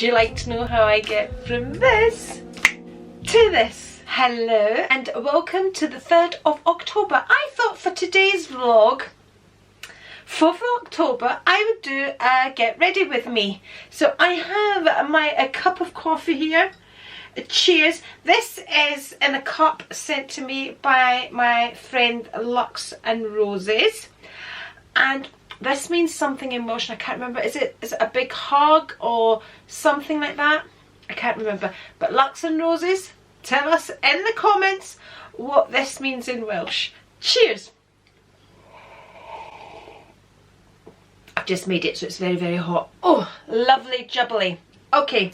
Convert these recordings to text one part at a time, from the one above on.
you like to know how I get from this to this? Hello and welcome to the 3rd of October. I thought for today's vlog, for Vlogtober, I would do a get ready with me. So I have a cup of coffee here. Cheers. This is in a cup sent to me by my friend Lux and Roses. And this means something in Welsh, and I can't remember. Is it a big hug or something like that? I can't remember. But Lux and Roses, tell us in the comments what this means in Welsh. Cheers. I've just made it so it's very, very hot. Oh, lovely jubbly. Okay,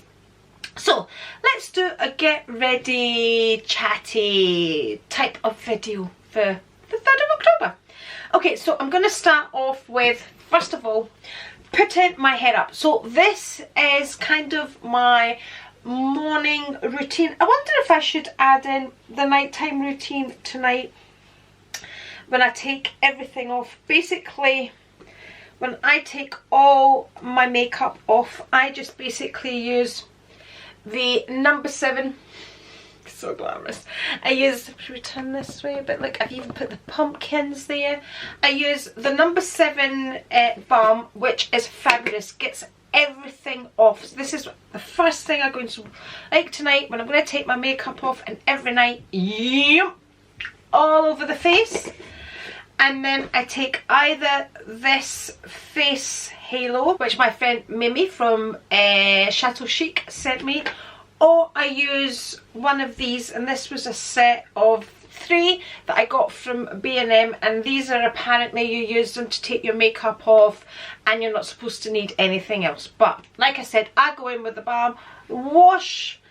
so let's do a get ready chatty type of video for the 3rd of October. Okay, so I'm going to start off with, first of all, putting my hair up. So this is kind of my morning routine. I wonder if I should add in the nighttime routine tonight when I take everything off. Basically, when I take all my makeup off, I just basically use the number 7. So glamorous. I use, should we turn this way? But look, I've even put the pumpkins there. I use the number 7 balm, which is fabulous. Gets everything off. So this is the first thing I'm going to like tonight when I'm going to take my makeup off, and every night, yum, all over the face. And then I take either this face halo, which my friend Mimi from Chateau Chic sent me, or I use one of these, and this was a set of 3 that I got from B&M, and these are apparently you use them to take your makeup off and you're not supposed to need anything else. But like I said, I go in with the balm, wash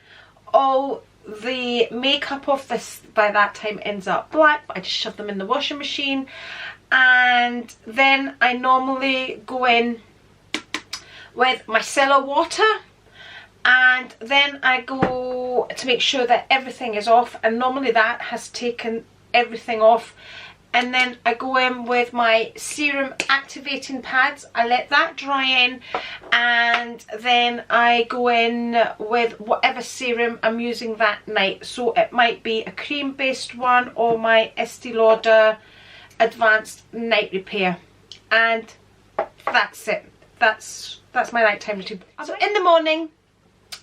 all the makeup off. This by that time ends up black, but I just shove them in the washing machine, and then I normally go in with micellar water, and then I go to make sure that everything is off, and normally that has taken everything off. And then I go in with my serum activating pads. I let that dry in, and then I go in with whatever serum I'm using that night. So it might be a cream based one or my Estee Lauder Advanced Night Repair, and that's it. That's my nighttime routine. So in the morning,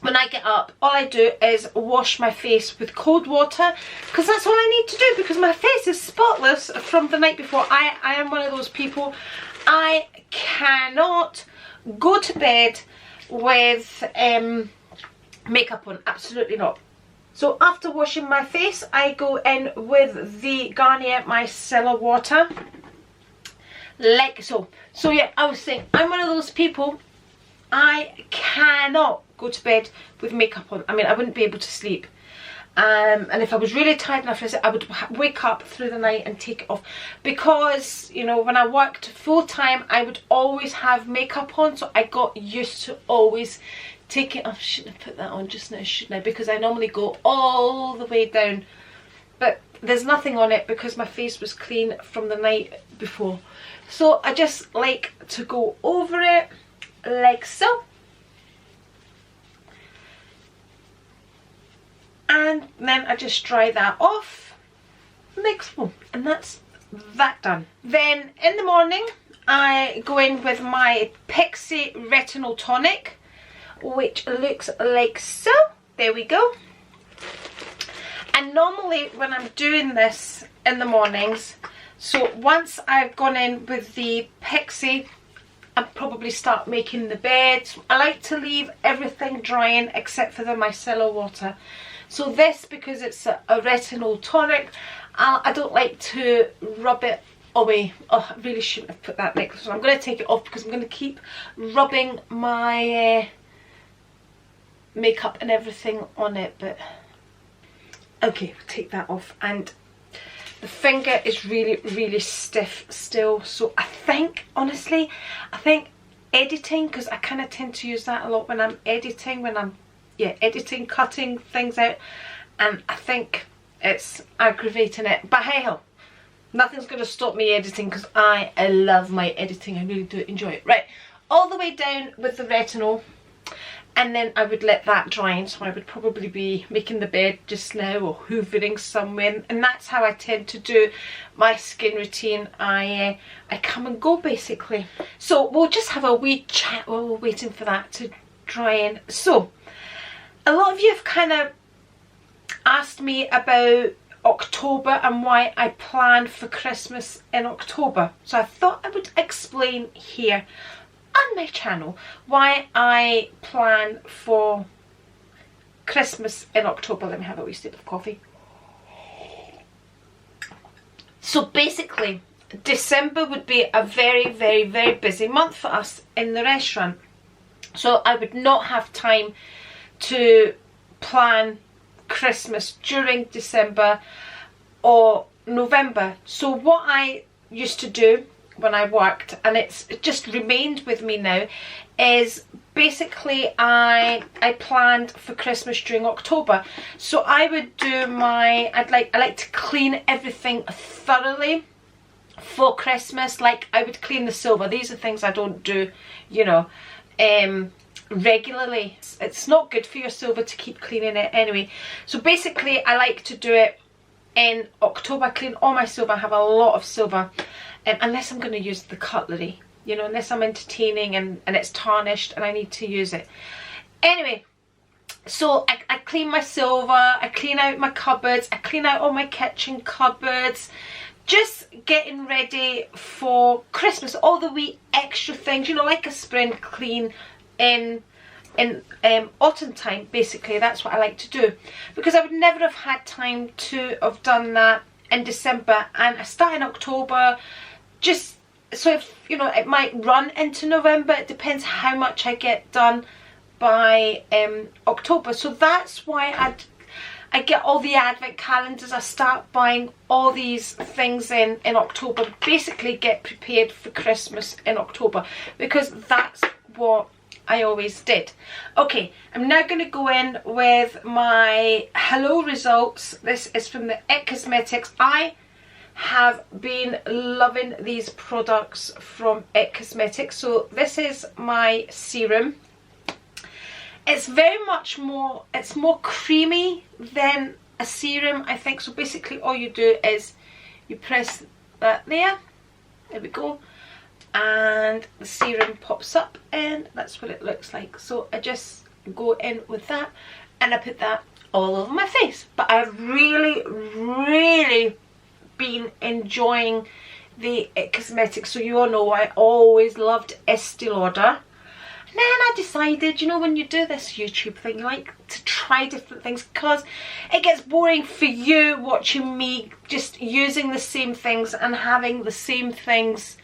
when I get up, all I do is wash my face with cold water, because that's all I need to do, because my face is spotless from the night before. I am one of those people, I cannot go to bed with makeup on, absolutely not. So after washing my face, I go in with the Garnier Micellar Water, like so. So yeah, I was saying, I'm one of those people, I cannot go to bed with makeup on. I mean, I wouldn't be able to sleep. And if I was really tired enough, I would wake up through the night and take it off. Because, you know, when I worked full time, I would always have makeup on. So I got used to always taking it off. Shouldn't have put that on just now, shouldn't I? Because I normally go all the way down. But there's nothing on it because my face was clean from the night before. So I just like to go over it like so. And then I just dry that off like so, and that's that done. Then in the morning I go in with my Pixie Retinol Tonic, which looks like so. There we go. And normally when I'm doing this in the mornings, so once I've gone in with the Pixie, I probably start making the bed. I like to leave everything drying except for the micellar water. So this, because it's a retinol tonic, I don't like to rub it away. Oh, I really shouldn't have put that necklace on. I'm going to take it off because I'm going to keep rubbing my makeup and everything on it. But okay, we'll take that off. And the finger is really, really stiff still. So I think, honestly, I think editing, because I kind of tend to use that a lot when I'm editing, editing, cutting things out, and I think it's aggravating it. But hey ho, nothing's going to stop me editing because I love my editing. I really do enjoy it. Right, all the way down with the retinol, and then I would let that dry. And so I would probably be making the bed just now or hoovering somewhere, and that's how I tend to do my skin routine. I come and go basically. So we'll just have a wee chat while we're waiting for that to dry in. So a lot of you have kind of asked me about October and why I plan for Christmas in October. So I thought I would explain here on my channel why I plan for Christmas in October. Let me have a wee sip of coffee. So basically, December would be a very, very, very busy month for us in the restaurant. So I would not have time to plan Christmas during December or November. So what I used to do when I worked, and it just remained with me now, is basically I planned for Christmas during October. So I would do my, I like to clean everything thoroughly for Christmas. Like I would clean the silver. These are things I don't do, you know, regularly. It's not good for your silver to keep cleaning it anyway. So basically I like to do it in October. I clean all my silver. I have a lot of silver, unless I'm going to use the cutlery, you know, unless I'm entertaining and it's tarnished and I need to use it. Anyway, so I clean my silver, I clean out my cupboards, I clean out all my kitchen cupboards, just getting ready for Christmas. All the wee extra things, you know, like a spring clean in autumn time. Basically that's what I like to do, because I would never have had time to have done that in December, and I start in October. Just so, if you know, it might run into November. It depends how much I get done by October. So that's why I get all the advent calendars. I start buying all these things in October. Basically get prepared for Christmas in October, because that's what I always did. Okay, I'm now going to go in with my Hello results. This is from the IT Cosmetics. I have been loving these products from IT Cosmetics. So this is my serum. It's very much more, it's more creamy than a serum, I think. So basically all you do is you press that there we go, and the serum pops up, and that's what it looks like. So I just go in with that and I put that all over my face. But I've really been enjoying the IT Cosmetics. So you all know I always loved Estee Lauder. And then I decided, you know, when you do this YouTube thing, you like to try different things, because it gets boring for you watching me just using the same things and having the same things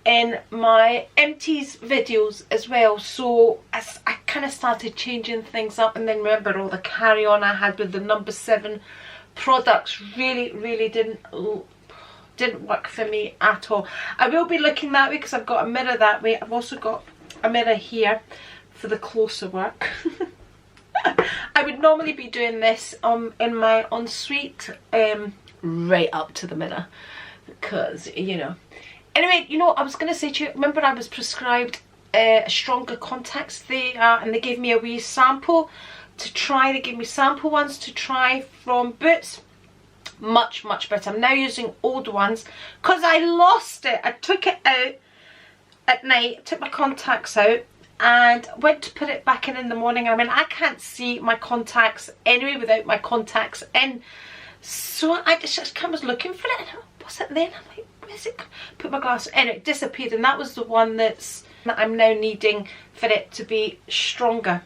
in my empties videos as well. So I kind of started changing things up, and then remember all the carry-on I had with the number 7 products really didn't work for me at all. I will be looking that way because I've got a mirror that way. I've also got a mirror here for the closer work. I would normally be doing this in my ensuite, right up to the mirror, because you know. Anyway, you know, I was going to say to you, remember I was prescribed stronger contacts. And they gave me a wee sample to try. They gave me sample ones to try from Boots. Much better. I'm now using old ones because I lost it. I took it out at night, took my contacts out and went to put it back in the morning. I mean, I can't see my contacts anyway without my contacts in. So I just was looking for it, and what's it then? I'm like, where's it? Put my glasses in, it disappeared, and that was the one that I'm now needing for it to be stronger.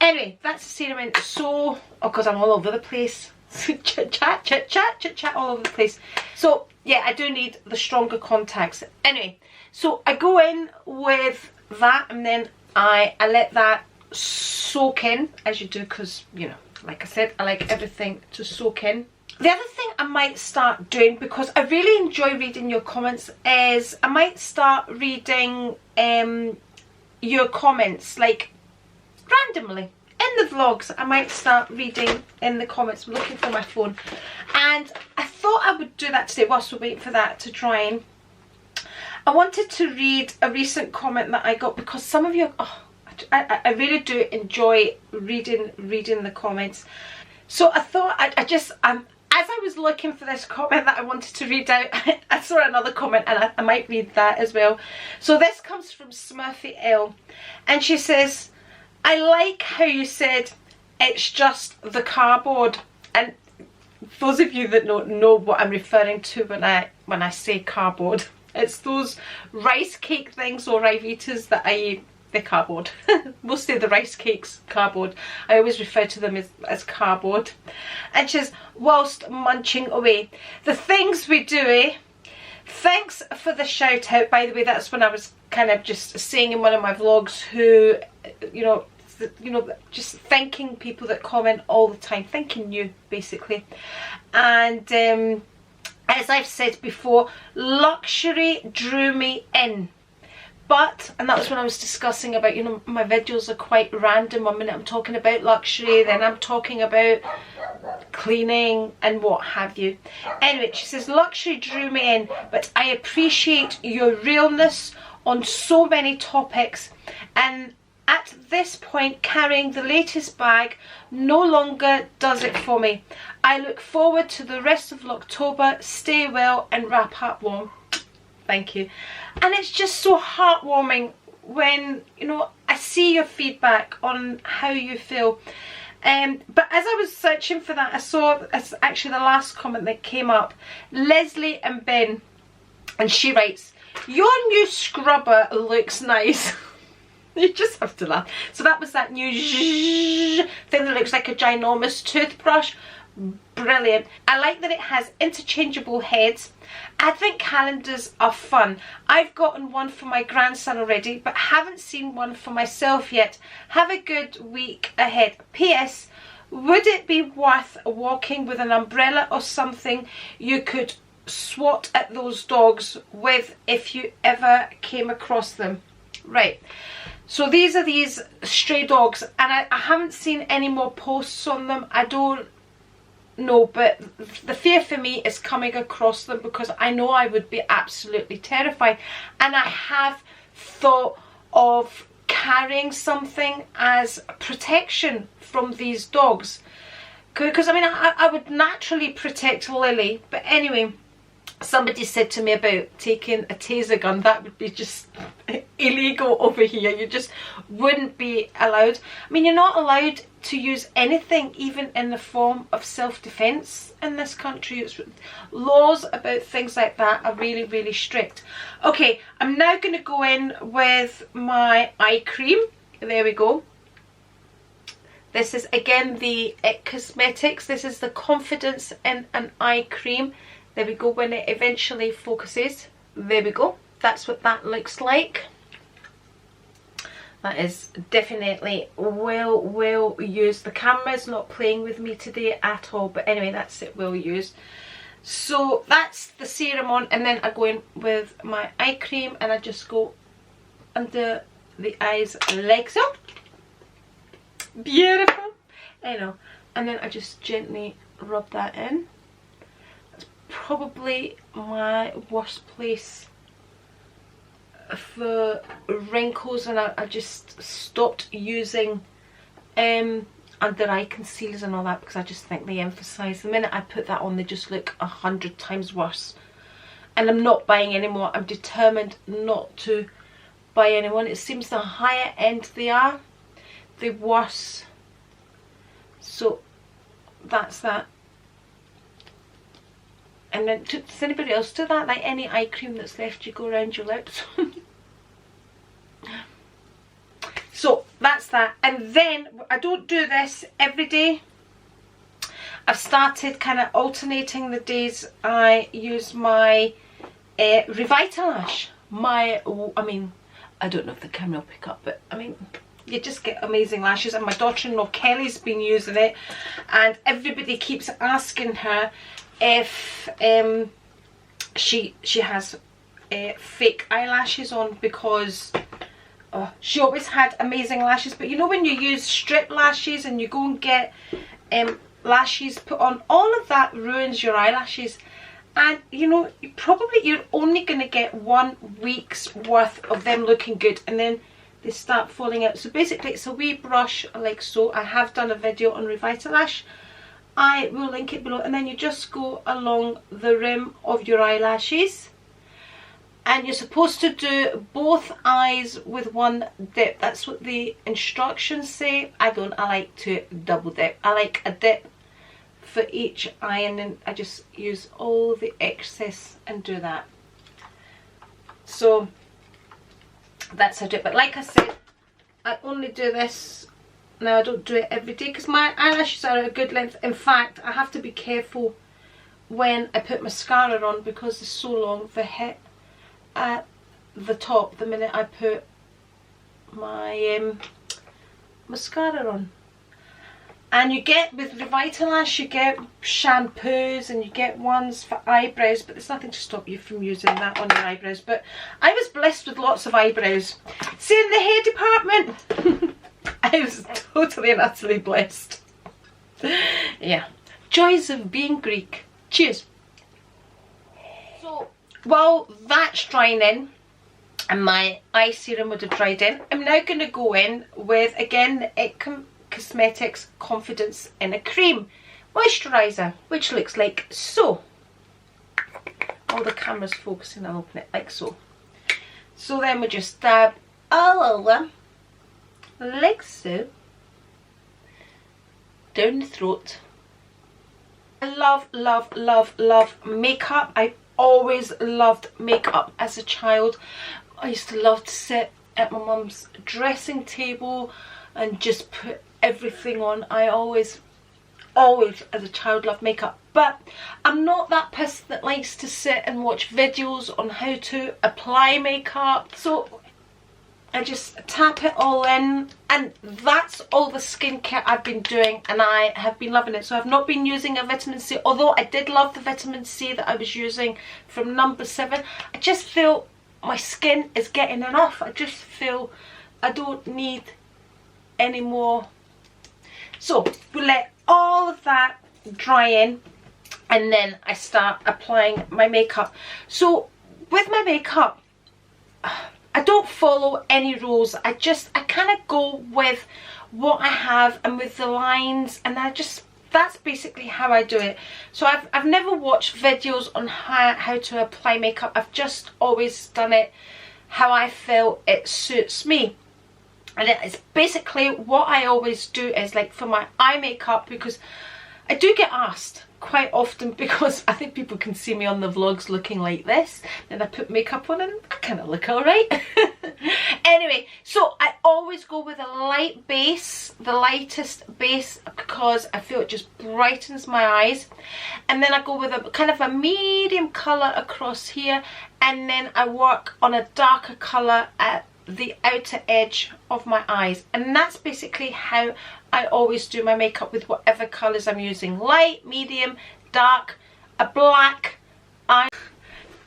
Anyway, that's the serum in. So, oh, because I'm all over the place. chit chat all over the place. So yeah, I do need the stronger contacts. Anyway, so I go in with that, and then I let that soak in, as you do, because you know, like I said, I like everything to soak in. The other thing I might start doing, because I really enjoy reading your comments, is I might start reading your comments, like randomly in the vlogs. I might start reading in the comments. I'm looking for my phone, and I thought I would do that today whilst we're waiting for that to dry in. I wanted to read a recent comment that I got, because some of you, oh, I I really do enjoy reading the comments. So I thought as I was looking for this comment that I wanted to read out, I saw another comment, and I might read that as well. So this comes from Smurfy L, and she says, I like how you said it's just the cardboard. And those of you that don't know what I'm referring to when I say cardboard, it's those rice cake things or Rivitas that I eat. They're cardboard. Mostly the rice cakes cardboard. I always refer to them as cardboard. And she says, whilst munching away, the things we do, eh? Thanks for the shout out. By the way, that's when I was kind of just saying in one of my vlogs who, you know, just thanking people that comment all the time, thanking you basically. And as I've said before, luxury drew me in. But, and that was when I was discussing about, you know, my videos are quite random. 1 minute I'm talking about luxury, then I'm talking about cleaning and what have you. Anyway, she says, luxury drew me in, but I appreciate your realness on so many topics. And at this point, carrying the latest bag no longer does it for me. I look forward to the rest of Vlogtober. Stay well and wrap up warm. Thank you. And it's just so heartwarming when, you know, I see your feedback on how you feel. But as I was searching for that, I saw, it's actually the last comment that came up, Leslie and Ben, and she writes, your new scrubber looks nice. You just have to laugh. So that was that new thing that looks like a ginormous toothbrush. Brilliant. I like that it has interchangeable heads. Advent calendars are fun. I've gotten one for my grandson already, but haven't seen one for myself yet. Have a good week ahead. P.S. Would it be worth walking with an umbrella or something you could swat at those dogs with if you ever came across them? Right. So these are these stray dogs, and I haven't seen any more posts on them. I don't know, but the fear for me is coming across them, because I know I would be absolutely terrified. And I have thought of carrying something as protection from these dogs, because I mean I would naturally protect Lily, but anyway, somebody said to me about taking a taser gun. That would be just illegal over here. You just wouldn't be allowed. I mean, you're not allowed to use anything, even in the form of self-defense in this country. It's, laws about things like that are really, really strict. Okay, I'm now going to go in with my eye cream. There we go. This is again the It Cosmetics. This is the Confidence in an Eye Cream. There we go, when it eventually focuses. There we go. That's what that looks like. That is definitely well used. The camera's not playing with me today at all, but anyway, that's it, well used. So that's the serum on, and then I go in with my eye cream, and I just go under the eyes like so. Beautiful. I know. And then I just gently rub that in. Probably my worst place for wrinkles, and I just stopped using under eye concealers and all that, because I just think they emphasize. The minute I put that on, they just look 100 times worse, and I'm not buying any more. I'm determined not to buy any more. It seems the higher end they are, the worse. So that's that. And then, does anybody else do that? Like any eye cream that's left, you go around your lips. So that's that. And then, I don't do this every day. I've started kind of alternating the days I use my Revitalash. I mean, I don't know if the camera will pick up, but I mean, you just get amazing lashes. And my daughter-in-law Kelly's been using it, and everybody keeps asking her if she has fake eyelashes on, because she always had amazing lashes. But you know, when you use strip lashes and you go and get lashes put on, all of that ruins your eyelashes. And you know, you're only going to get 1 week's worth of them looking good, and then they start falling out. So basically it's a wee brush like so. I have done a video on Revitalash. I will link it below, and then you just go along the rim of your eyelashes, and you're supposed to do both eyes with one dip. That's what the instructions say. I don't. I like to double dip. I like a dip for each eye, and then I just use all the excess and do that. So that's how I do it. But like I said, I only do this. Now I don't do it every day because my eyelashes are at a good length. In fact, I have to be careful when I put mascara on because it's so long. They hit at the top the minute I put my mascara on. And you get, with Revitalash, you get shampoos and you get ones for eyebrows, but there's nothing to stop you from using that on your eyebrows. But I was blessed with lots of eyebrows. See, in the hair department, I was totally and utterly blessed. Yeah. Joys of being Greek. Cheers. So, while that's drying in, and my eye serum would have dried in, I'm now going to go in with, again, the It Cosmetics Confidence in a Cream moisturiser, which looks like so. All the camera's focusing, I'll open it like so. So then we just dab all over, like so, down the throat. I love, love, love, love makeup. I always loved makeup as a child. I used to love to sit at my mum's dressing table and just put everything on. I always as a child loved makeup, but I'm not that person that likes to sit and watch videos on how to apply makeup. So I just tap it all in, and that's all the skincare I've been doing, and I have been loving it. So I've not been using a vitamin C, although I did love the vitamin C that I was using from number 7. I just feel my skin is getting enough. I just feel I don't need any more. So we let all of that dry in, and then I start applying my makeup. So with my makeup, I don't follow any rules. I kind of go with what I have and with the lines, and that's basically how I do it. So I've never watched videos on how to apply makeup. I've just always done it how I feel it suits me. And it's basically what I always do is, like, for my eye makeup, because I do get asked quite often, because I think people can see me on the vlogs looking like this, then I put makeup on and I kind of look alright. Anyway, so I always go with a light base, the lightest base, because I feel it just brightens my eyes. And then I go with a kind of a medium colour across here, and then I work on a darker colour at the outer edge of my eyes. And that's basically how I always do my makeup, with whatever colours I'm using: light, medium, dark, a black eye.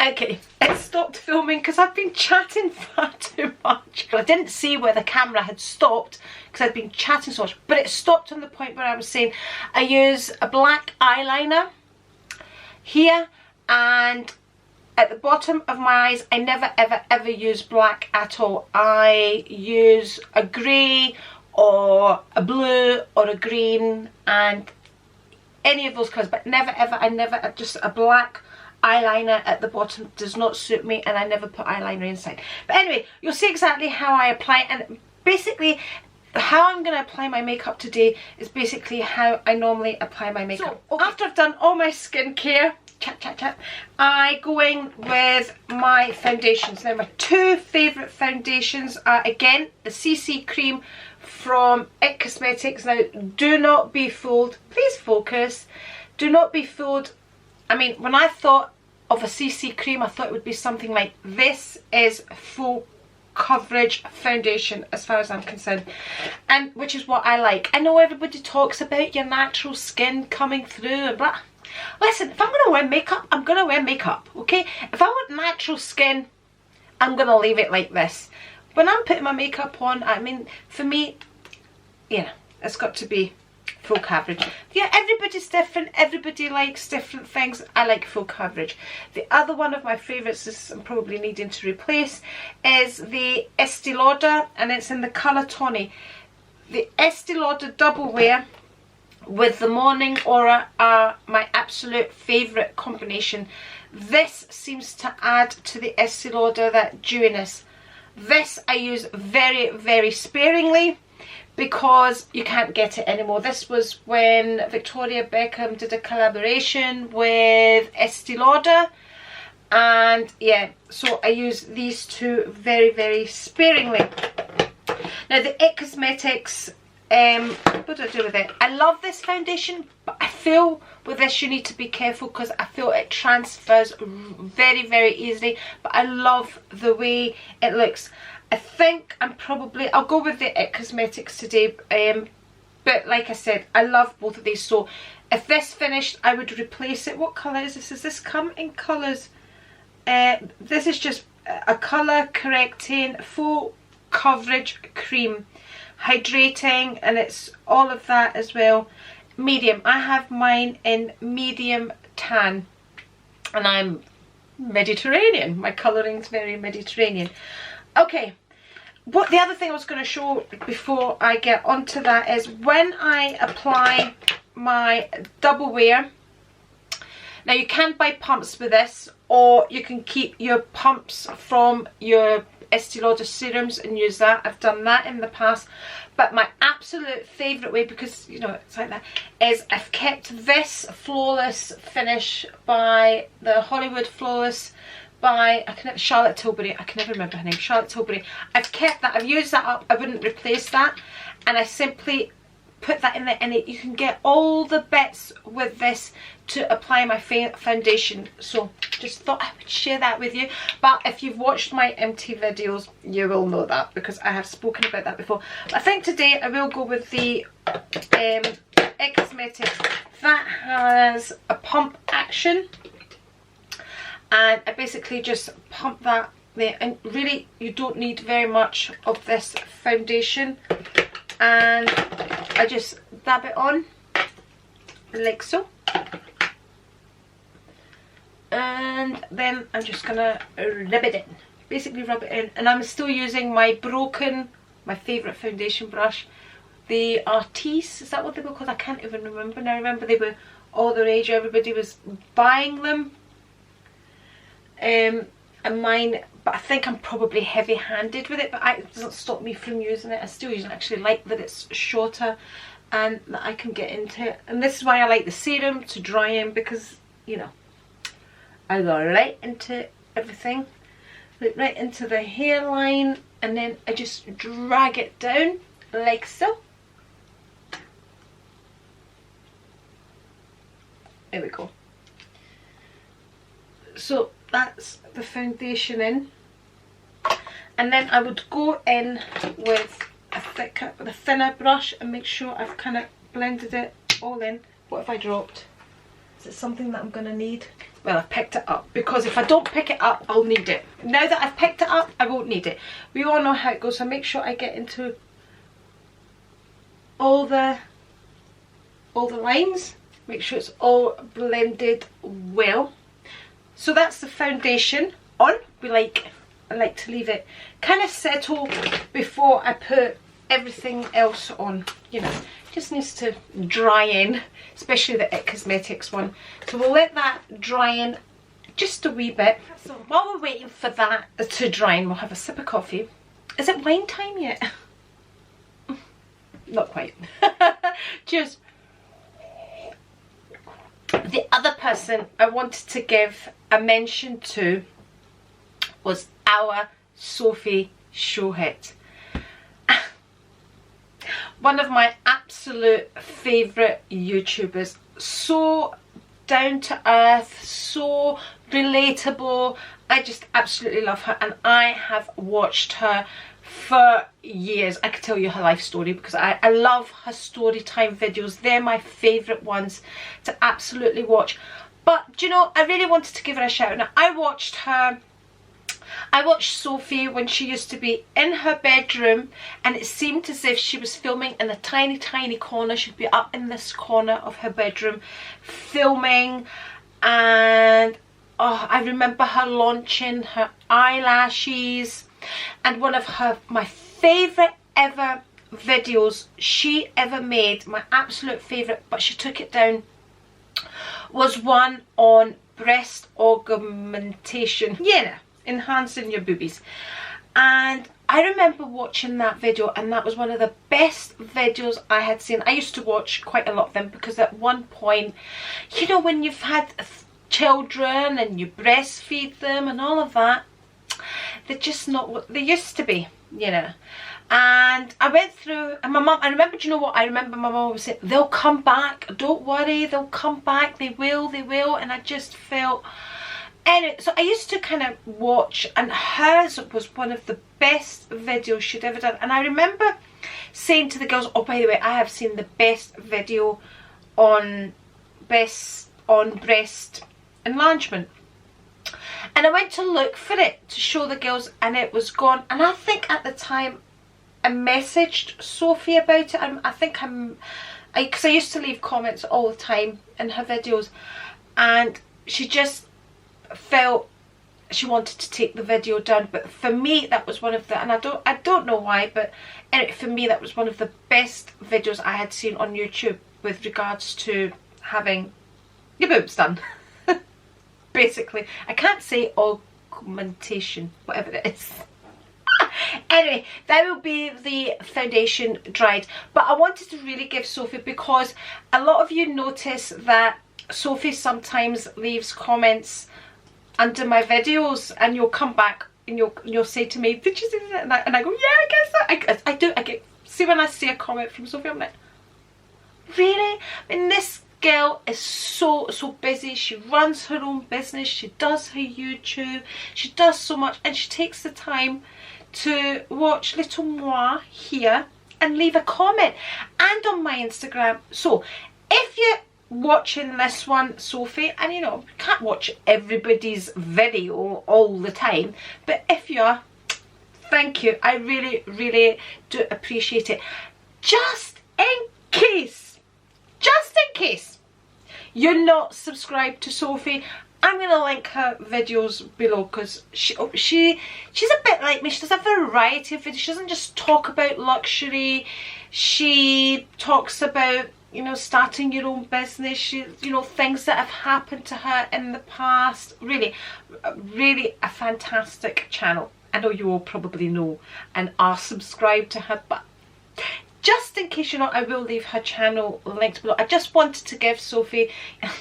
Okay, it stopped filming because I've been chatting far too much. I didn't see where the camera had stopped because I'd been chatting so much, but it stopped on the point where I was saying I use a black eyeliner here, and at the bottom of my eyes I never ever ever use black at all. I use a grey or a blue or a green and any of those colours, but never ever, just a black eyeliner at the bottom does not suit me, and I never put eyeliner inside. But anyway, you'll see exactly how I apply it, and basically how I'm going to apply my makeup today is basically how I normally apply my makeup. So, okay, after I've done all my skincare, I go in with my foundations. Now, my two favourite foundations are, again, the CC cream from It Cosmetics. Now, do not be fooled. Please focus. Do not be fooled. I mean, when I thought of a CC cream, I thought it would be something like this. Is full coverage foundation as far as I'm concerned, and which is what I like. I know everybody talks about your natural skin coming through and blah. Listen, if I'm going to wear makeup, I'm going to wear makeup, okay? If I want natural skin, I'm going to leave it like this. When I'm putting my makeup on, I mean, for me, yeah, it's got to be full coverage. Yeah, everybody's different, everybody likes different things. I like full coverage. The other one of my favourites is I'm probably needing to replace is the Estee Lauder, and it's in the colour Tawny. The Estee Lauder Double Wear with the Morning Aura are my absolute favourite combination. This seems to add to the Estee Lauder that dewiness. This I use very, very sparingly because you can't get it anymore. This was when Victoria Beckham did a collaboration with Estee Lauder, and yeah, so I use these two very, very sparingly. Now the IT Cosmetics, what do I do with it? I love this foundation, but I feel with this you need to be careful because I feel it transfers very, very easily, but I love the way it looks. I think I'll go with the IT Cosmetics today, but like I said, I love both of these. So if this finished, I would replace it. What colour is this? Does this come in colours? This is just a colour correcting full coverage cream, hydrating, and it's all of that as well. Medium. I have mine in medium tan, and I'm Mediterranean. My colouring's very Mediterranean. Okay, what the other thing I was going to show before I get onto that is when I apply my double wear. Now you can buy pumps with this, or you can keep your pumps from your Estee Lauder serums and use that. I've done that in the past, but my absolute favourite way, because you know it's like that, is I've kept this Flawless finish by the Hollywood Flawless by Charlotte Tilbury. I can never remember her name. Charlotte Tilbury. I've kept that. I've used that up. I wouldn't replace that, and I simply put that in there, and you can get all the bits with this to apply my foundation. So just thought I would share that with you. But if you've watched my MT videos, you will know that because I have spoken about that before. But I think today I will go with the IT Cosmetics that has a pump action, and I basically just pump that there, and really you don't need very much of this foundation, and I just dab it on like so, and then I'm just gonna rub it in, basically rub it in. And I'm still using my favourite foundation brush, the Artiste, is that what they were called? I can't even remember now. I remember they were all the rage, everybody was buying them, and mine, but I think I'm probably heavy-handed with it, but it doesn't stop me from using it. I still use it. I actually like that it's shorter and that I can get into it. And this is why I like the serum to dry in, because you know I go right into everything, like right into the hairline, and then I just drag it down like so. There we go. So that's the foundation in, and then I would go in with a thinner brush and make sure I've kind of blended it all in. What have I dropped? Is it something that I'm going to need? Well, I've picked it up, because if I don't pick it up, I'll need it. Now that I've picked it up, I won't need it. We all know how it goes, so make sure I get into all the lines. Make sure it's all blended well. So that's the foundation on. I like to leave it kind of settle before I put everything else on. You know, just needs to dry in, especially the IT Cosmetics one. So we'll let that dry in just a wee bit. So while we're waiting for that to dry in, we'll have a sip of coffee. Is it wine time yet? Not quite. Cheers. The other person I wanted to give a mention to was our Sophie Showhit. One of my absolute favourite YouTubers. So down to earth, so relatable. I just absolutely love her, and I have watched her for years. I could tell you her life story because I love her story time videos. They're my favourite ones to absolutely watch. But do you know, I really wanted to give her a shout. Now, I watched her, I watched Sophie when she used to be in her bedroom, and it seemed as if she was filming in a tiny, tiny corner. She'd be up in this corner of her bedroom filming, and oh, I remember her launching her eyelashes, and one of my favourite ever videos she ever made, my absolute favourite, but she took it down, was one on breast augmentation, enhancing your boobies. And I remember watching that video, and that was one of the best videos I had seen. I used to watch quite a lot of them because at one point, you know, when you've had children and you breastfeed them and all of that, they're just not what they used to be, you know. And I went through, and my mum, I remember, do you know what, I remember my mum was saying, they'll come back, don't worry, they'll come back, they will, and I just felt, anyway, so I used to kind of watch, and hers was one of the best videos she'd ever done. And I remember saying to the girls, oh, by the way, I have seen the best video on breast enlargement. And I went to look for it to show the girls, and it was gone. And I think at the time I messaged Sophie about it. I think because I used to leave comments all the time in her videos, and she just felt she wanted to take the video down. But for me, that was one of the, and I don't know why, but anyway, for me, that was one of the best videos I had seen on YouTube with regards to having your boobs done. Basically, I can't say augmentation, whatever it is. Anyway, that will be the foundation dried. But I wanted to really give Sophie, because a lot of you notice that Sophie sometimes leaves comments under my videos, and you'll come back and you'll say to me, did you see that? And I go, yeah, I guess that. I do. I get, see, when I see a comment from Sophie, I'm like, really? I mean, this girl is so busy. She runs her own business, she does her YouTube, she does so much, and she takes the time to watch little moi here and leave a comment, and on my Instagram. So if you're watching this one, Sophie, and you know, you can't watch everybody's video all the time, but if you are, thank you, I really do appreciate it. Just in case you're not subscribed to Sophie, I'm going to link her videos below, because she's a bit like me. She does a variety of videos. She doesn't just talk about luxury. She talks about, you know, starting your own business, you know, things that have happened to her in the past. Really a fantastic channel. I know you all probably know and are subscribed to her, but just in case you're not, I will leave her channel linked below. I just wanted to give Sophie,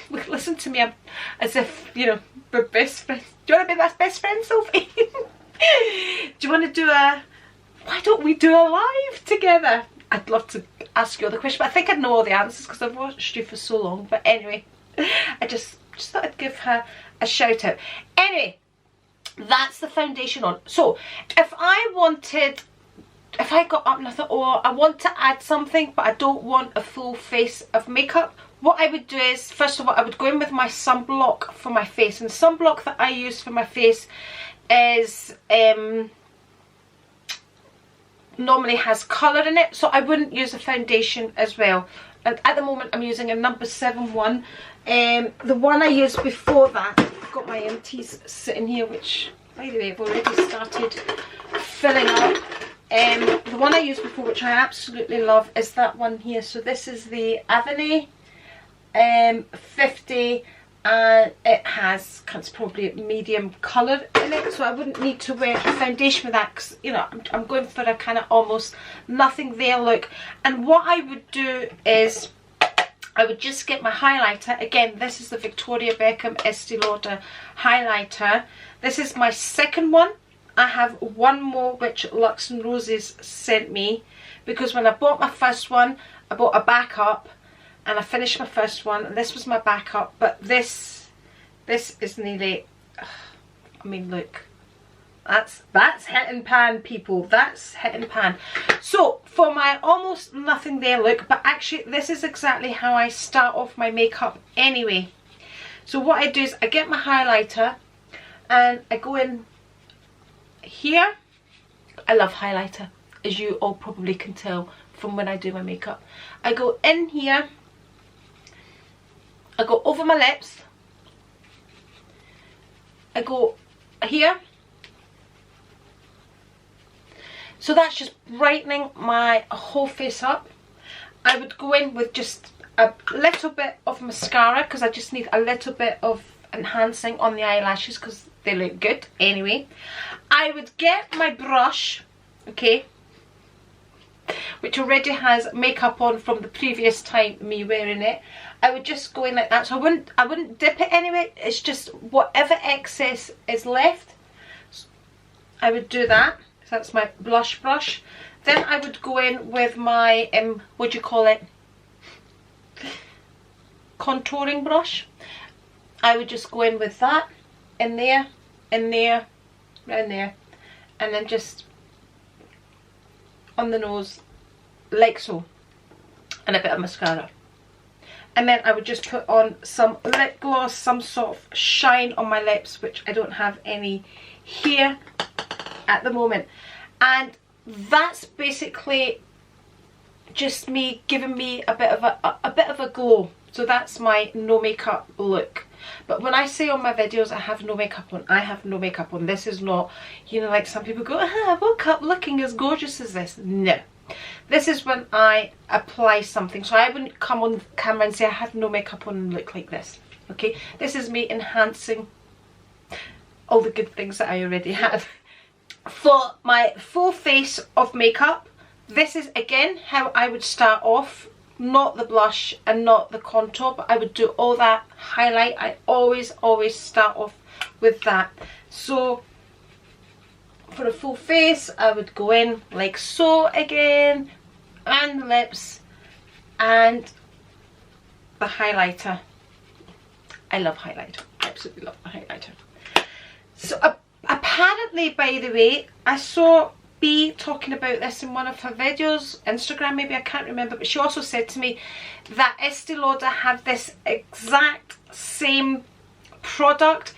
listen to me, I'm as if, you know, we're best friends. Do you want to be my best friend, Sophie? Do you want to do why don't we do a live together? I'd love to ask you all the questions, but I think I know all the answers because I've watched you for so long. But anyway, I just thought I'd give her a shout out. Anyway, that's the foundation on. So if I got up and I thought, oh, I want to add something, but I don't want a full face of makeup, what I would do is, first of all, I would go in with my sunblock for my face. And the sunblock that I use for my face is normally has colour in it, so I wouldn't use a foundation as well. And at the moment I'm using a number 7 one. The one I used before that, I've got my empties sitting here, which, by the way, I've already started filling up. The one I used before, which I absolutely love, is that one here. So this is the Avonay 50, and it has, it's probably medium colour in it, so I wouldn't need to wear a foundation for that, because, you know, I'm going for a kind of almost nothing there look. And what I would do is I would just get my highlighter. Again, this is the Victoria Beckham Estee Lauder highlighter. This is my second one. I have one more which Lux and Roses sent me, because when I bought my first one, I bought a backup, and I finished my first one, and this was my backup. But this is nearly, I mean, look, that's hit and pan, people, that's hit and pan. So for my almost nothing there look, but actually this is exactly how I start off my makeup anyway. So what I do is I get my highlighter and I go in here. I love highlighter, as you all probably can tell from when I do my makeup. I go in here, I go over my lips, I go here. So that's just brightening my whole face up. I would go in with just a little bit of mascara because I just need a little bit of enhancing on the eyelashes because they look good anyway. I would get my brush, okay, which already has makeup on from the previous time me wearing it. I would just go in like that, so I wouldn't dip it anyway. It's just whatever excess is left, I would do that. So that's my blush brush. Then I would go in with my what do you call it, contouring brush. I would just go in with that, in there, around there, and then just on the nose, like so, and a bit of mascara. And then I would just put on some lip gloss, some sort of shine on my lips, which I don't have any here at the moment. And that's basically just me giving me a bit of a glow. So that's my no makeup look. But when I say on my videos I have no makeup on, I have no makeup on. This is not, you know, like some people go, I woke up looking as gorgeous as this. No. This is when I apply something. So I wouldn't come on camera and say I have no makeup on and look like this. Okay? This is me enhancing all the good things that I already have. For my full face of makeup, this is again how I would start off. Not the blush and not the contour, but I would do all that highlight. I always start off with that. So for a full face, I would go in like so again, and the lips and the highlighter. I love highlighter, absolutely love the highlighter. So apparently, by the way, I saw B talking about this in one of her videos, Instagram maybe, I can't remember, but she also said to me that Estee Lauder have this exact same product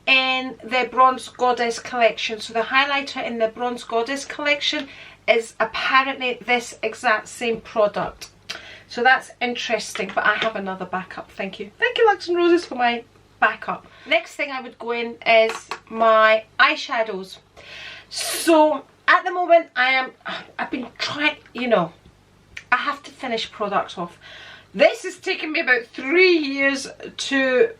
in their Bronze Goddess collection. So the highlighter in the Bronze Goddess collection is apparently this exact same product. So that's interesting, but I have another backup. Thank you Lux and Roses for my backup. Next thing I would go in is my eyeshadows. So at the moment I've been trying, you know, I have to finish products off. This has taken me about 3 years to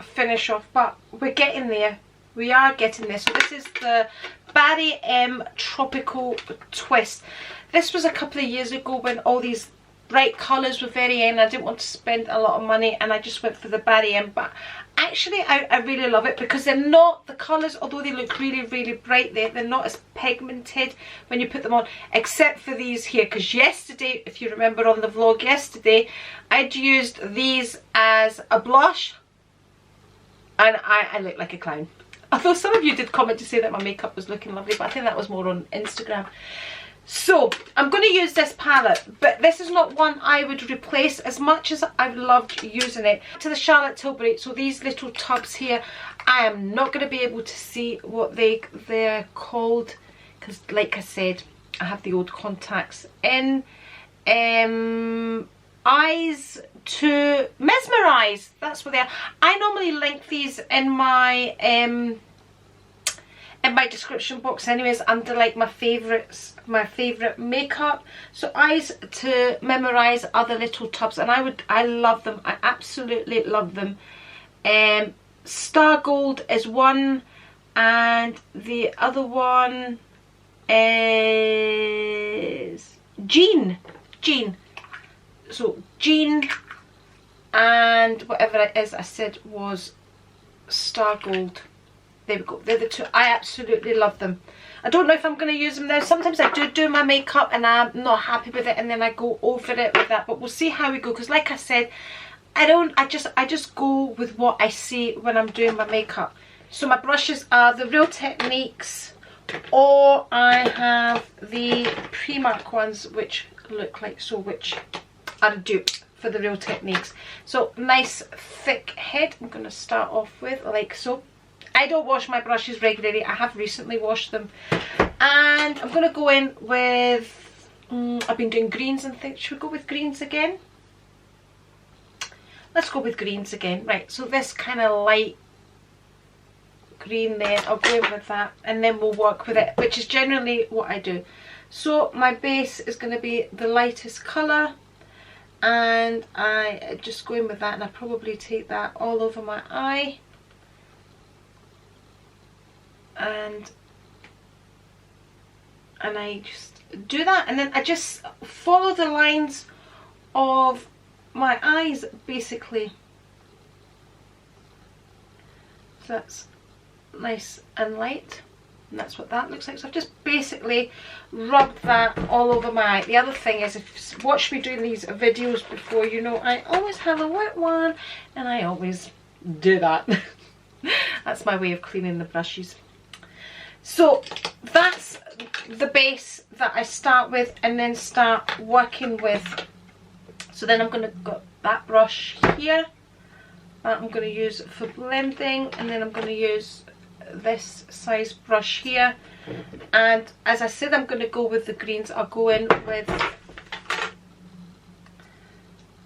finish off, but we're getting there. We are getting there. So this is the Barry M Tropical Twist. This was a couple of years ago when all these bright colours were very in. I didn't want to spend a lot of money and I just went for the Barry M, but actually I really love it because they're not, the colours, although they look really bright, they're not as pigmented when you put them on, except for these here, because yesterday, if you remember on the vlog yesterday, I'd used these as a blush and I looked like a clown. Although some of you did comment to say that my makeup was looking lovely, but I think that was more on Instagram. So I'm going to use this palette, but this is not one I would replace, as much as I've loved using it. To the Charlotte Tilbury, so these little tubs here, I am not going to be able to see what they're called, because like I said, I have the old contacts in. Eyes to Mesmerize, that's what they are. I normally link these in my description box anyways, under like my favourites, my favourite makeup. So Eyes to Memerize are the little tubs, and I love them. I absolutely love them. Star Gold is one, and the other one is Jean. So Jean, and whatever it is I said was Star Gold. There we go, they're the two. I absolutely love them. I don't know if I'm going to use them now. Sometimes I do my makeup and I'm not happy with it, and then I go over it with that, but we'll see how we go, because like I said, I just go with what I see when I'm doing my makeup. So my brushes are the Real Techniques, or I have the Primark ones, which look like so, which are a dupe for the Real Techniques. So nice thick head, I'm going to start off with like so. I don't wash my brushes regularly. I have recently washed them. And I'm going to go in with, I've been doing greens and things. Should we go with greens again? Let's go with greens again. Right, so this kind of light green there, I'll go in with that, and then we'll work with it, which is generally what I do. So my base is going to be the lightest colour, and I just go in with that, and I probably take that all over my eye, and I just do that, and then I just follow the lines of my eyes basically. So that's nice and light, and that's what that looks like. So I've just basically rubbed that all over my eye. The other thing is, if you've watched me doing these videos before, you know I always have a wet one, and I always do that. That's my way of cleaning the brushes. So that's the base that I start with and then start working with. So then I'm going to got that brush here that I'm going to use for blending, and then I'm going to use this size brush here, and as I said, I'm going to go with the greens. I'll go in with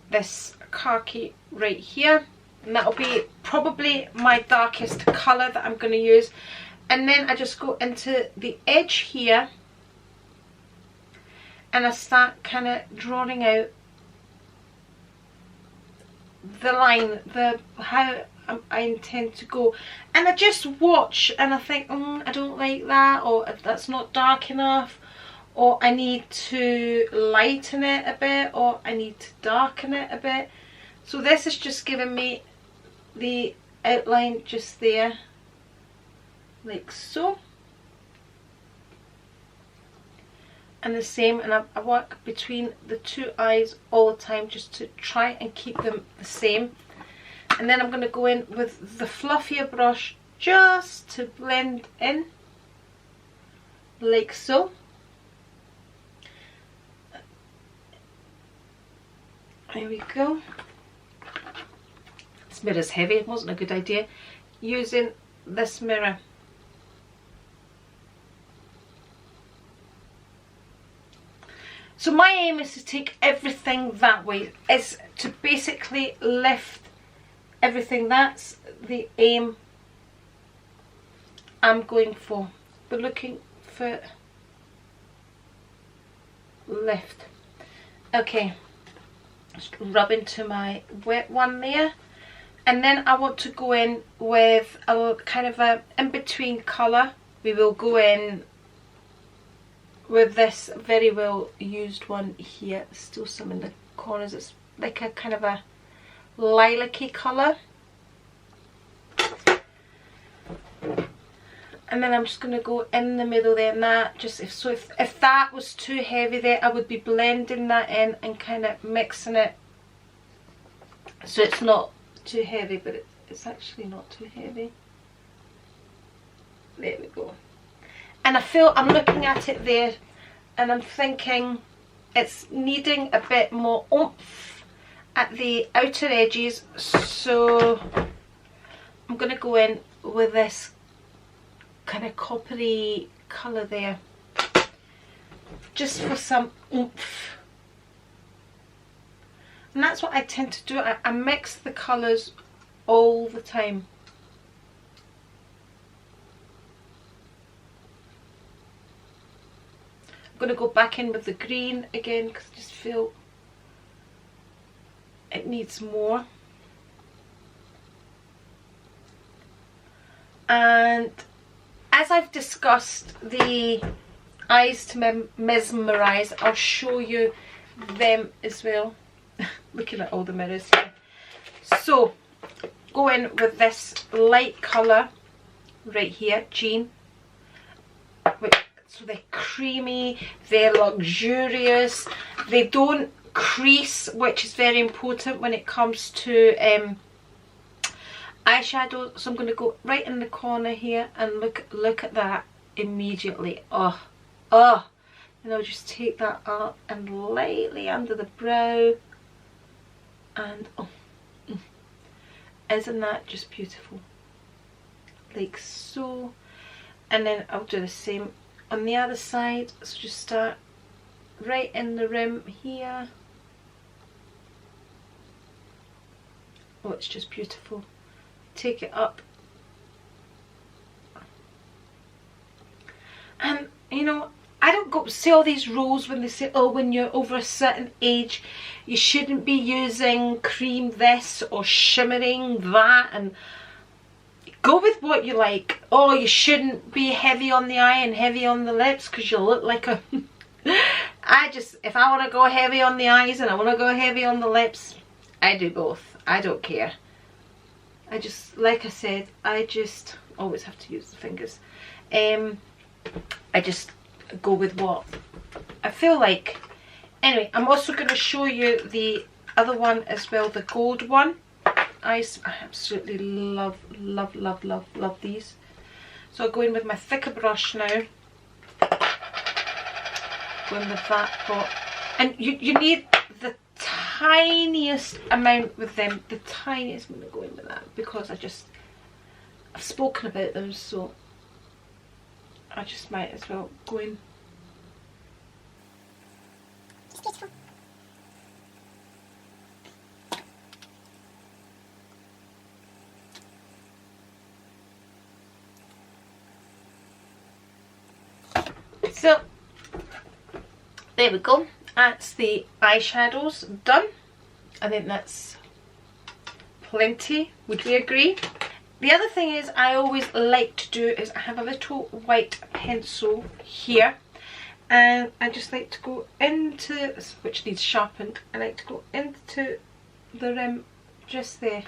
this khaki right here, and that'll be probably my darkest colour that I'm going to use. And then I just go into the edge here and I start kind of drawing out the line, how I intend to go, and I just watch and I think, I don't like that, or that's not dark enough, or I need to lighten it a bit, or I need to darken it a bit. So this is just giving me the outline just there, like so. And the same, and I work between the two eyes all the time just to try and keep them the same. And then I'm going to go in with the fluffier brush just to blend in, like so. There we go. This mirror's heavy, it wasn't a good idea using this mirror. So my aim is to take everything that way, is to basically lift everything. That's the aim I'm going for. We're looking for lift. Okay, just rub into my wet one there, and then I want to go in with a kind of a in-between colour. We will go in with this very well used one here. There's still some in the corners. It's like a kind of a lilac-y colour. And then I'm just going to go in the middle there, and that just, if that was too heavy there, I would be blending that in and kind of mixing it so it's not too heavy, but it's actually not too heavy. There we go. And I feel, I'm looking at it there and I'm thinking it's needing a bit more oomph at the outer edges, so I'm going to go in with this kind of coppery colour there, just for some oomph. And that's what I tend to do. I mix the colours all the time. I'm going to go back in with the green again because I just feel it needs more. And as I've discussed the eyes to mesmerise, I'll show you them as well. Looking at all the mirrors here. So go in with this light colour right here, Jean. So they're creamy, they're luxurious, they don't crease, which is very important when it comes to eyeshadow. So I'm going to go right in the corner here and look at that immediately. And I'll just take that up and lightly under the brow, and isn't that just beautiful? like so, and then I'll do the same on the other side. So just start right in the rim here. Oh, it's just beautiful. Take it up, and you know, I don't go see all these rules when they say, oh, when you're over a certain age you shouldn't be using cream this or shimmering that, and go with what you like. Oh, you shouldn't be heavy on the eye and heavy on the lips because you'll look like a if I want to go heavy on the eyes and I want to go heavy on the lips, I do both. I don't care. I just, like I said, I just always have to use the fingers. I just go with what I feel like. Anyway, I'm also going to show you the other one as well, the gold one. I absolutely love these. So I'll go in with my thicker brush now. Go in with that pot. And you need the tiniest amount with them. The tiniest. I'm going to go in with that because I've spoken about them, so I just might as well go in. It's beautiful. So there we go. That's the eyeshadows done. I think that's plenty. Would we agree? The other thing is I always like to do is I have a little white pencil here, and I just like to go into, which needs sharpened, I like to go into the rim just there.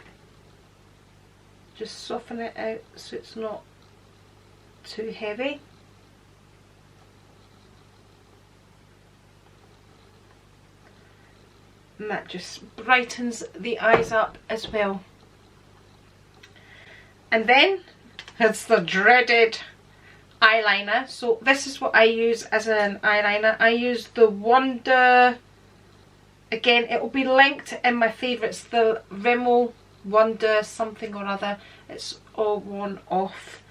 Just soften it out so it's not too heavy. And that just brightens the eyes up as well. And then it's the dreaded eyeliner. So this is what I use as an eyeliner. I use the Wonder, again it will be linked in my favourites, the Rimmel Wonder something or other. It's all worn off.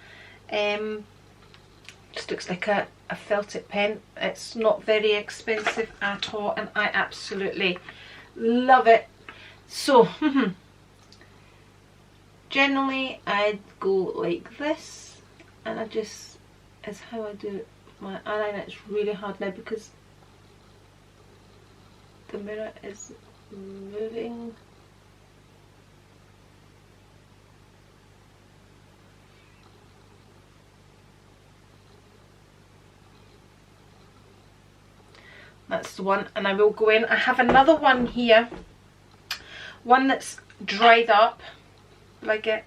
Just looks like a felt tip pen. It's not very expensive at all, and I absolutely love it. So generally I'd go like this, and I just, is how I do my eyeliner. It's really hard now because the mirror is moving. That's the one, and I will go in. I have another one here, one that's dried up. Will I get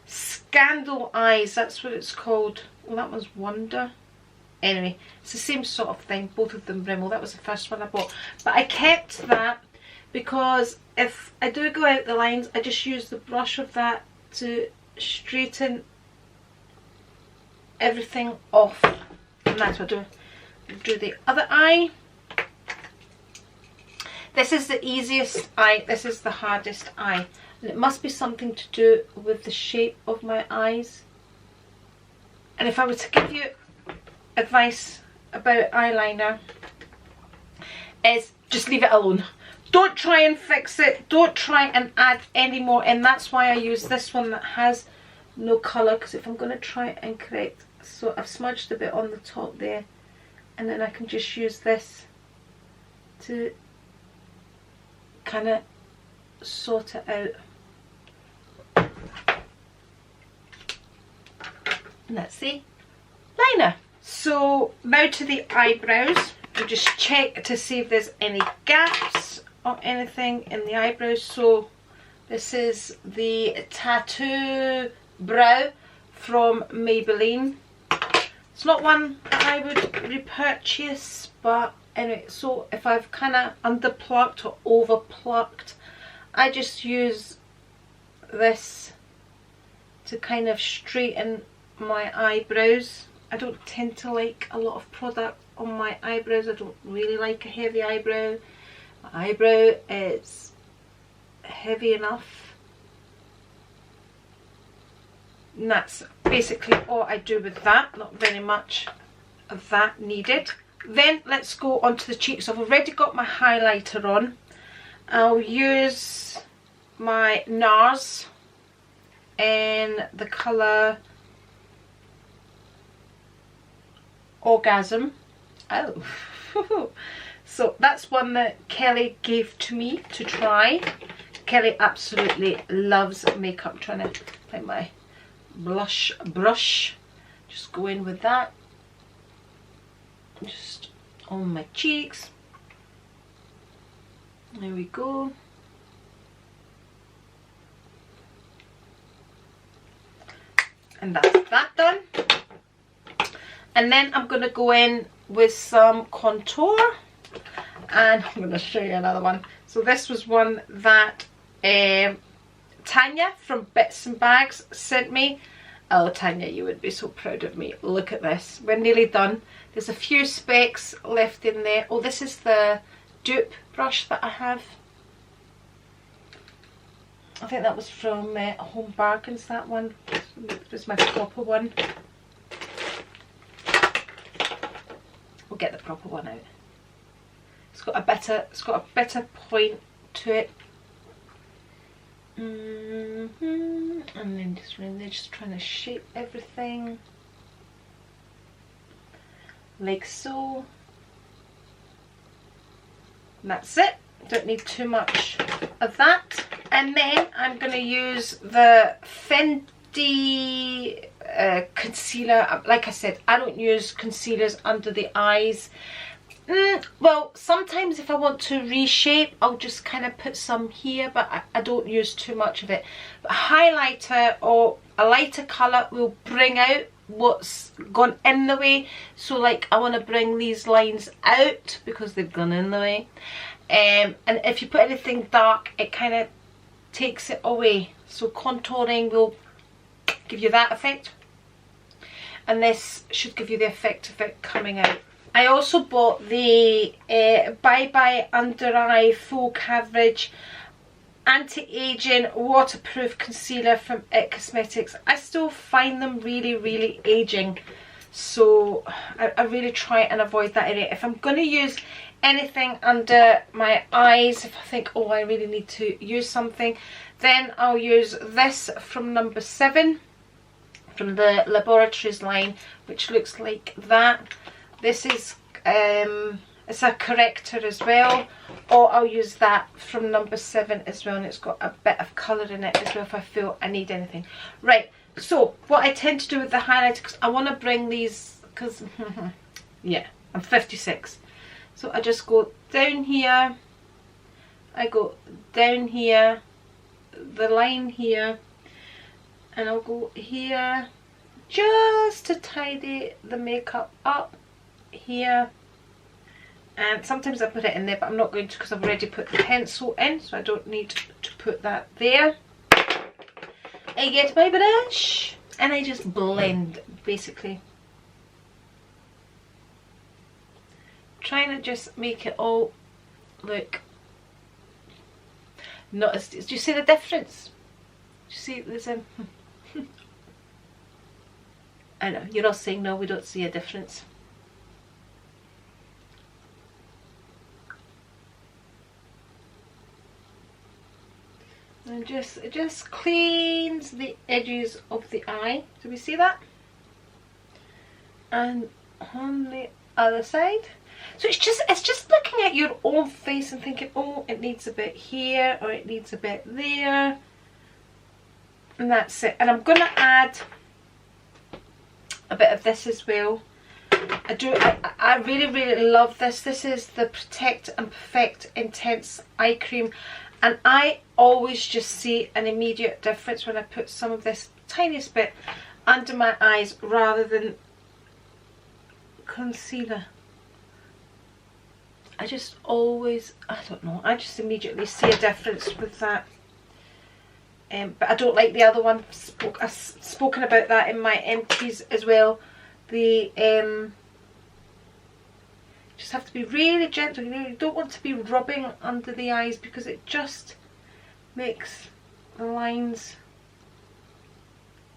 Scandal Eyes? That's what it's called. Well, that one's Wonder. Anyway, it's the same sort of thing. Both of them Rimmel. That was the first one I bought, but I kept that because if I do go out the lines, I just use the brush of that to straighten everything off, and that's what I do. Do the other eye. This is the easiest eye, this is the hardest eye, and it must be something to do with the shape of my eyes. And if I were to give you advice about eyeliner, is just leave it alone. Don't try and fix it, don't try and add any more, and that's why I use this one that has no colour, because if I'm going to try and correct, so I've smudged a bit on the top there, and then I can just use this to kind of sort it out. And that's the liner. So now to the eyebrows. I'll just check to see if there's any gaps or anything in the eyebrows. So this is the Tattoo Brow from Maybelline. It's not one that I would repurchase, but anyway, so if I've kind of underplucked or overplucked, I just use this to kind of straighten my eyebrows. I don't tend to like a lot of product on my eyebrows. I don't really like a heavy eyebrow. My eyebrow is heavy enough. And that's basically all I do with that. Not very much of that needed. Then let's go on to the cheeks. I've already got my highlighter on. I'll use my NARS in the colour Orgasm. Oh. So that's one that Kelly gave to me to try. Kelly absolutely loves makeup. I'm trying to find my blush brush. Just go in with that. Just on my cheeks. There we go. And that's that done. And then I'm going to go in with some contour. And I'm going to show you another one. So this was one that Tanya from Bits and Bags sent me. Oh, Tanya, you would be so proud of me. Look at this. We're nearly done. There's a few specks left in there. Oh, this is the dupe brush that I have. I think that was from Home Bargains, that one. This was my proper one. We'll get the proper one out. It's got a better point to it. And then just really just trying to shape everything like so. And that's it. Don't need too much of that. And then I'm going to use the Fenty concealer. Like I said, I don't use concealers under the eyes. Well, sometimes if I want to reshape, I'll just kind of put some here, but I don't use too much of it. But highlighter or a lighter colour will bring out what's gone in the way. So like I want to bring these lines out because they've gone in the way. And if you put anything dark, it kind of takes it away. So contouring will give you that effect. And this should give you the effect of it coming out. I also bought the Bye Bye Under Eye Full Coverage Anti-Aging Waterproof Concealer from It Cosmetics. I still find them really, really aging. So I really try and avoid that area. If I'm going to use anything under my eyes, if I think, oh, I really need to use something, then I'll use this from number 7 from the Laboratories line, which looks like that. This is it's a corrector as well, or I'll use that from number 7 as well, and it's got a bit of colour in it as well if I feel I need anything. Right, so what I tend to do with the highlighter, because I want to bring these, because yeah, I'm 56, so I just go down here, I go down here, the line here, and I'll go here just to tidy the makeup up here. And sometimes I put it in there, but I'm not going to because I've already put the pencil in, so I don't need to put that there. I get my brush and I just blend, basically. Trying to just make it all look not as, do you see the difference? Do you see there's a I know, you're all saying no, we don't see a difference. And it just cleans the edges of the eye. Do we see that? And on the other side. So it's just looking at your own face and thinking, oh, it needs a bit here or it needs a bit there. And that's it. And I'm gonna add a bit of this as well. I really, really love this. This is the Protect and Perfect Intense Eye Cream. And I always just see an immediate difference when I put some of this tiniest bit under my eyes rather than concealer. I just always, I don't know, I just immediately see a difference with that. But I don't like the other one. I've spoken about that in my empties as well. The just have to be really gentle. You don't want to be rubbing under the eyes because it just makes the lines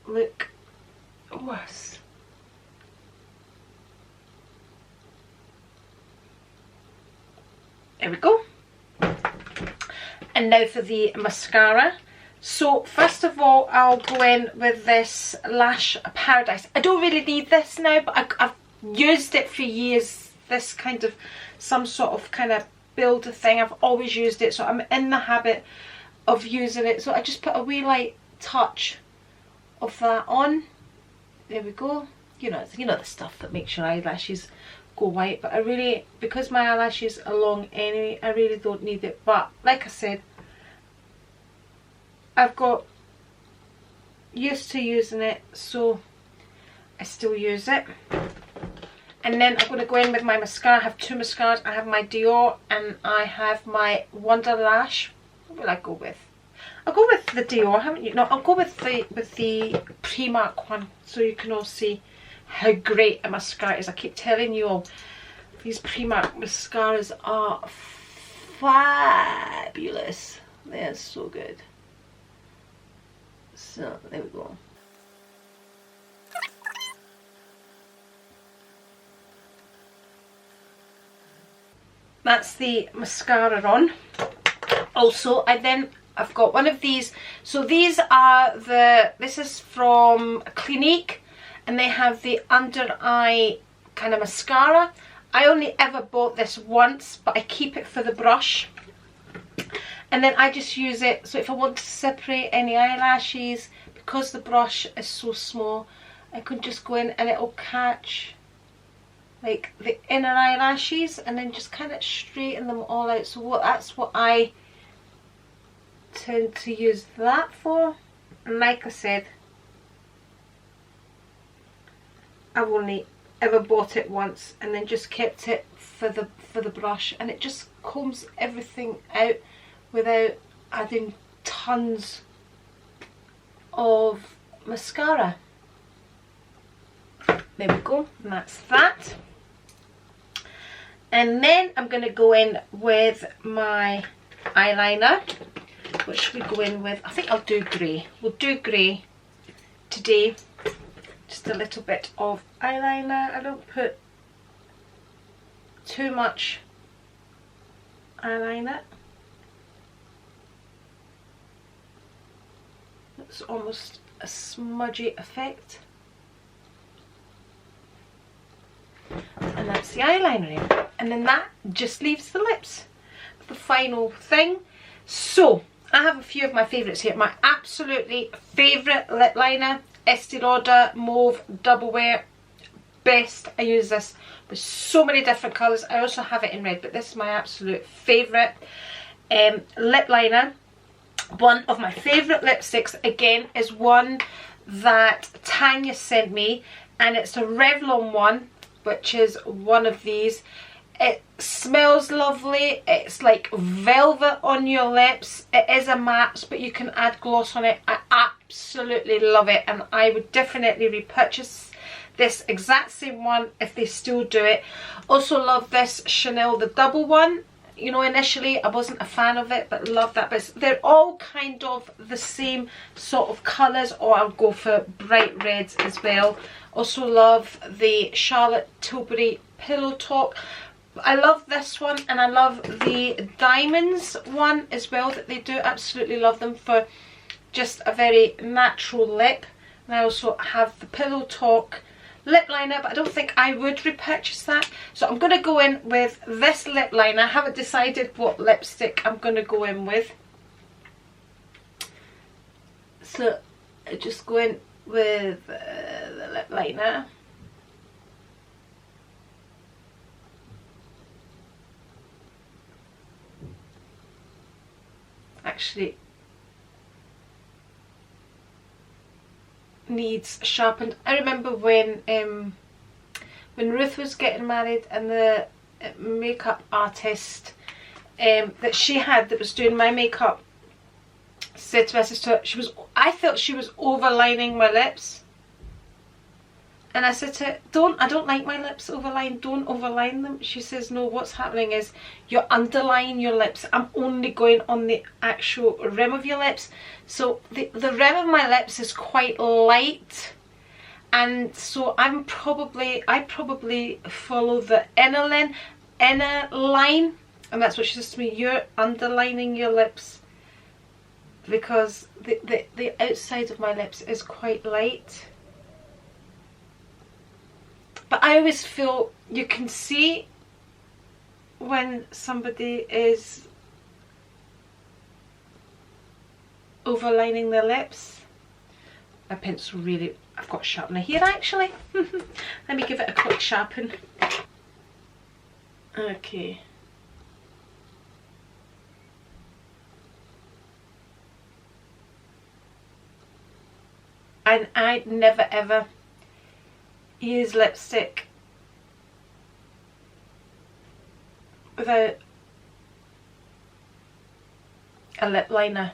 look worse. There we go. And now for the mascara. So first of all, I'll go in with this Lash Paradise. I don't really need this now, but I've used it for years. This kind of, some sort of kind of builder thing. I've always used it, so I'm in the habit of using it. So I just put a wee light touch of that on. There we go. You know the stuff that makes your eyelashes go white, but I really, because my eyelashes are long anyway, I really don't need it. But like I said, I've got used to using it, so I still use it. And then I'm going to go in with my mascara. I have two mascaras. I have my Dior and I have my Wonder Lash. What will I go with? I'll go with the Dior, haven't you? No, I'll go with the Primark one, so you can all see how great a mascara is. I keep telling you all, these Primark mascaras are fabulous. They're so good. So there we go. That's the mascara on. Also, I've got one of these. So these are this is from Clinique, and they have the under eye kind of mascara. I only ever bought this once, but I keep it for the brush. And then I just use it, so if I want to separate any eyelashes, because the brush is so small, I can just go in and it'll catch like the inner eyelashes and then just kind of straighten them all out. So that's what I tend to use that for. And like I said, I've only ever bought it once and then just kept it for the brush, and it just combs everything out without adding tons of mascara. There we go, and that's that. And then I'm going to go in with my eyeliner, which we go in with, I think I'll do grey. We'll do grey today. Just a little bit of eyeliner. I don't put too much eyeliner. It's almost a smudgy effect. And that's the eyeliner in. And then that just leaves the lips, the final thing. So I have a few of my favourites here. My absolutely favourite lip liner, Estee Lauder Mauve Double Wear. Best. I use this with so many different colours. I also have it in red, but this is my absolute favourite lip liner. One of my favourite lipsticks, again, is one that Tanya sent me, and it's a Revlon one, which is one of these. It smells lovely. It's like velvet on your lips. It is a matte, but you can add gloss on it. I absolutely love it, and I would definitely repurchase this exact same one if they still do it. Also love this Chanel, the double one. You know, initially I wasn't a fan of it, but love that. But they're all kind of the same sort of colours, or I'll go for bright reds as well. Also love the Charlotte Tilbury Pillow Talk. I love this one, and I love the diamonds one as well that they do. Absolutely love them for just a very natural lip. And I also have the Pillow Talk lip liner, but I don't think I would repurchase that. So I'm going to go in with this lip liner. I haven't decided what lipstick I'm going to go in with. So I just go in with the lip liner. Actually needs sharpened. I remember when Ruth was getting married, and the makeup artist that she had that was doing my makeup said to my sister, I felt she was overlining my lips, And I said to her, I don't like my lips overlined, don't overline them. She says, no, what's happening is you're underlining your lips. I'm only going on the actual rim of your lips. So the rim of my lips is quite light. And so I probably follow the inner line. And that's what she says to me, you're underlining your lips. Because the outside of my lips is quite light. But I always feel you can see when somebody is overlining their lips. My pencil really, I've got a sharpener here actually. Let me give it a quick sharpen. Okay. And I never ever use lipstick without a lip liner.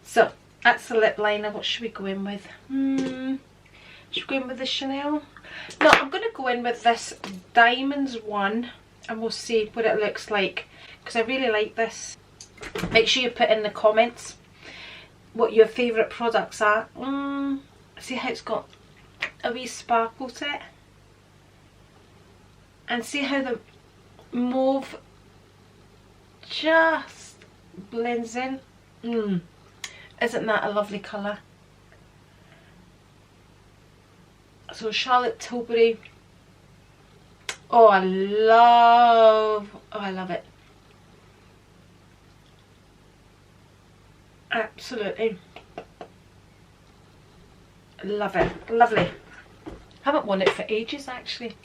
So that's the lip liner. What should we go in with? Should we go in with the Chanel? No, I'm going to go in with this Diamonds one and we'll see what it looks like, because I really like this. Make sure you put in the comments what your favourite products are. See how it's got a wee sparkle to it, and see how the mauve just blends in. Isn't that a lovely colour? So Charlotte Tilbury. Oh, I love it. Absolutely love it. Lovely. Haven't worn it for ages actually,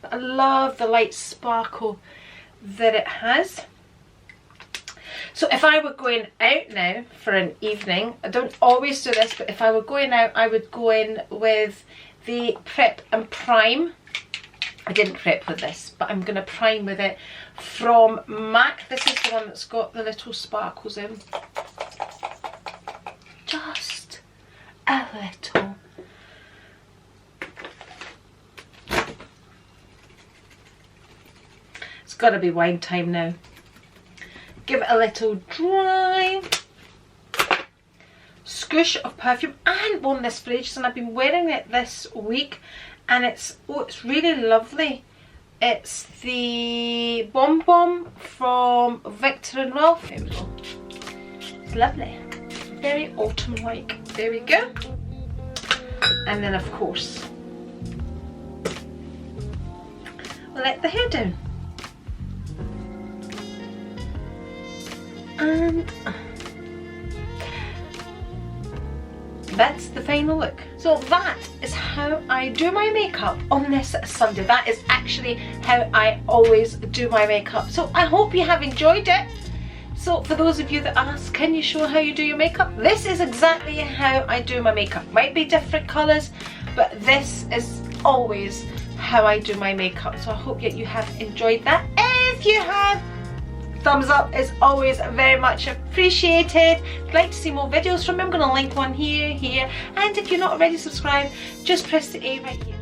but I love the light sparkle that it has. So if I were going out now for an evening, I don't always do this, but if I were going out I would go in with the Prep and Prime. I didn't prep with this, but I'm going to prime with it from MAC. This is the one that's got the little sparkles in. Just a little. It's got to be wine time now. Give it a little dry squish of perfume. I hadn't worn this for ages and I've been wearing it this week, and it's really lovely. It's the Bomb Bomb from Victor and Rolf. There we go. It's lovely. Very autumn-like. There we go. And then of course we'll let the hair down. And that's the final look. So that is how I do my makeup on this Sunday. That is actually how I always do my makeup. So I hope you have enjoyed it. So for those of you that ask, can you show how you do your makeup? This is exactly how I do my makeup. Might be different colours, but this is always how I do my makeup. So I hope that you have enjoyed that. If you have, thumbs up is always very much appreciated. If you'd like to see more videos from me, I'm going to link one here, and if you're not already subscribed, just press the A right here.